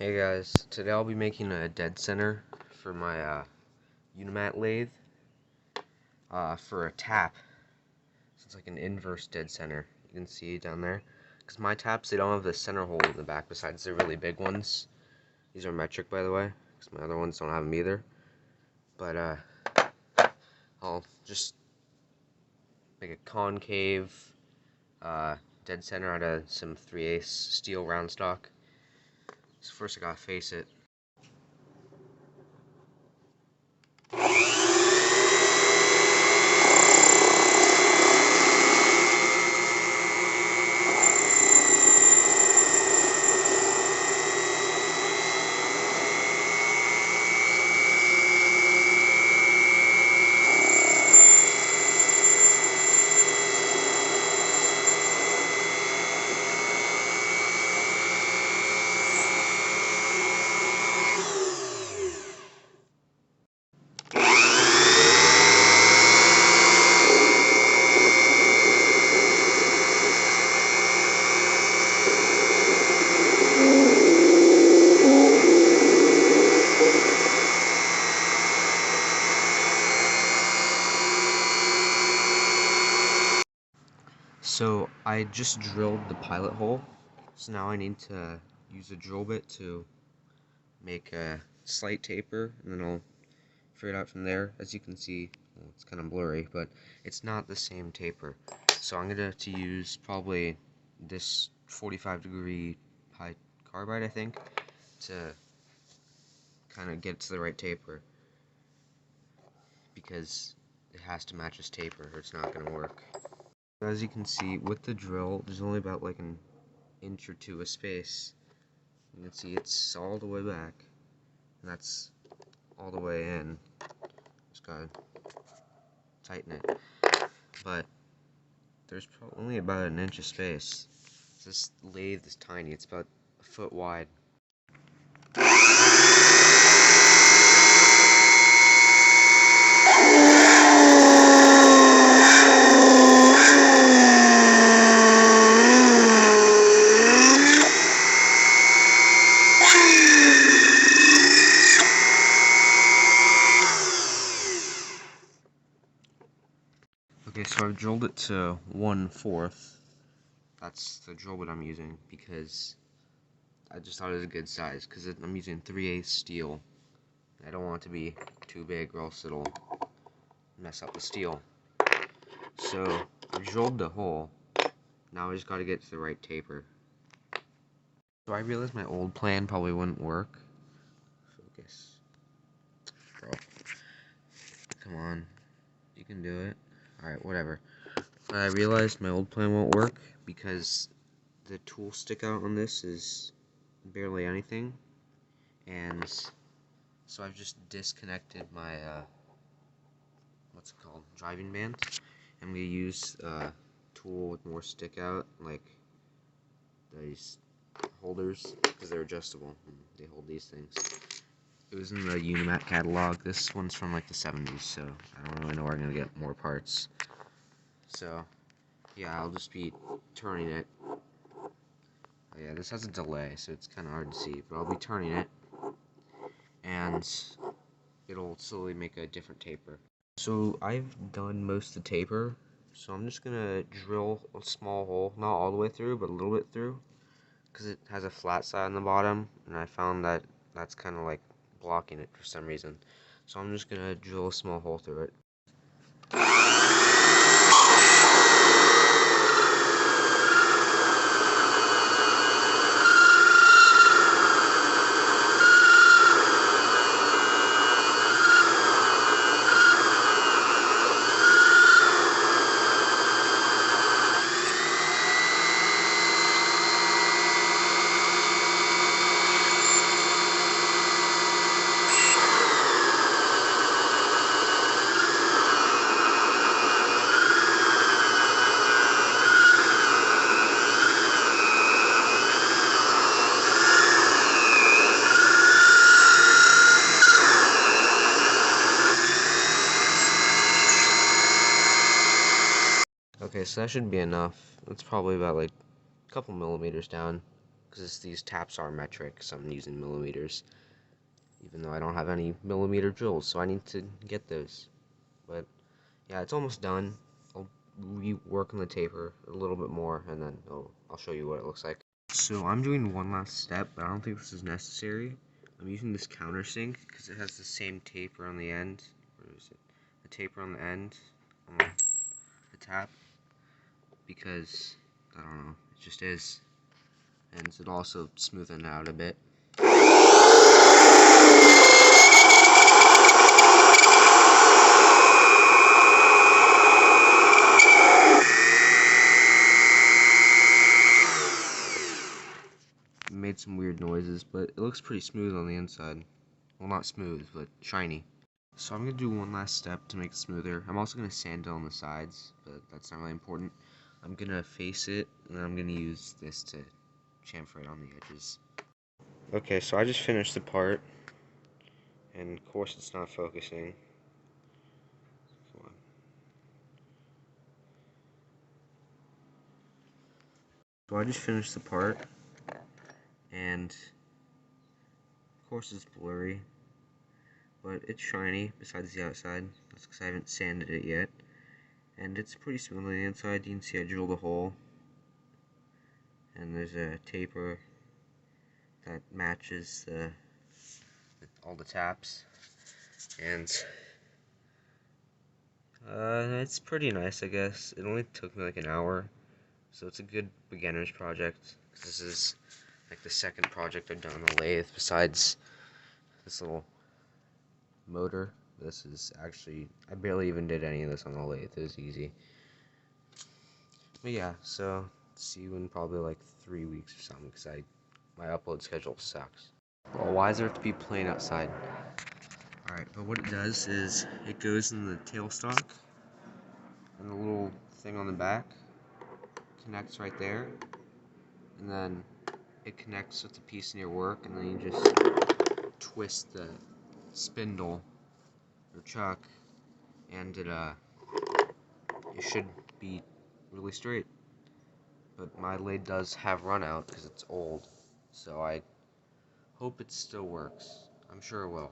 Hey guys, today I'll be making a dead center for my Unimat lathe for a tap. So it's like an inverse dead center. You can see down there. Because my taps, they don't have the center hole in the back besides the really big ones. These are metric, by the way, because my other ones don't have them either. But I'll just make a concave dead center out of some 3/8 steel round stock. So first I gotta face it. So I just drilled the pilot hole, so now I need to use a drill bit to make a slight taper, and then I'll figure it out from there. As you can see, well, it's kind of blurry, but it's not the same taper. So I'm going to have to use probably this 45-degree high carbide, I think, to kind of get to the right taper, because it has to match this taper or it's not going to work. As you can see, with the drill, there's only about like an inch or two of space. You can see it's all the way back, and that's all the way in. Just gotta tighten it. But there's only about an inch of space. This lathe is tiny, it's about a foot wide. Okay, so I've drilled it to 1/4. That's the drill bit I'm using because I just thought it was a good size, because I'm using 3/8 steel. I don't want it to be too big or else it'll mess up the steel. So I drilled the hole. Now I just gotta get to the right taper. So I realized my old plan probably wouldn't work. Focus. Bro. Come on. You can do it. Alright, whatever. But I realized my old plan won't work because the tool stick out on this is barely anything. And so I've just disconnected my, what's it called? Driving band. I'm going to use a tool with more stick out, like these holders, because they're adjustable and they hold these things. It was in the Unimat catalog. This one's from like the 70s, so I don't really know where I'm going to get more parts. So yeah, I'll just be turning it. Oh yeah, this has a delay, so it's kind of hard to see, but I'll be turning it, and it'll slowly make a different taper. So I've done most of the taper, so I'm just gonna drill a small hole, not all the way through, but a little bit through, because it has a flat side on the bottom, and I found that that's kind of like blocking it for some reason. So I'm just gonna drill a small hole through it. Okay, so that should be enough. It's probably about like a couple millimeters down. because these taps are metric, so I'm using millimeters, even though I don't have any millimeter drills, so I need to get those. But yeah, it's almost done. I'll rework on the taper a little bit more, and then I'll show you what it looks like. So I'm doing one last step, but I don't think this is necessary. I'm using this countersink because it has the same taper on the end. Where is it? The taper on the end on the tap, because I don't know, it just is, and it'll also smoothen it out a bit. Made some weird noises, but it looks pretty smooth on the inside. Well, not smooth, but shiny. So I'm going to do one last step to make it smoother. I'm also going to sand it on the sides, but that's not really important. I'm going to face it, and then I'm going to use this to chamfer it on the edges. Okay, so I just finished the part, and of course it's not focusing. Come on. So I just finished the part, and of course it's blurry, but it's shiny besides the outside. That's because I haven't sanded it yet. And it's pretty smooth on the inside. You can see I drilled a hole, and there's a taper that matches all the taps, and it's pretty nice, I guess. It only took me like an hour, so it's a good beginner's project. This is like the second project I've done on the lathe besides this little motor. This is actually, I barely even did any of this on the lathe. It was easy. But yeah, so see you in probably like 3 weeks or something, because my upload schedule sucks. Well, why does there have to be plain outside? Alright, but what it does is it goes in the tailstock, and the little thing on the back connects right there, and then it connects with the piece in your work, and then you just twist the spindle or chuck, and it should be really straight. But my lathe does have run out because it's old, so I hope it still works. I'm sure it will.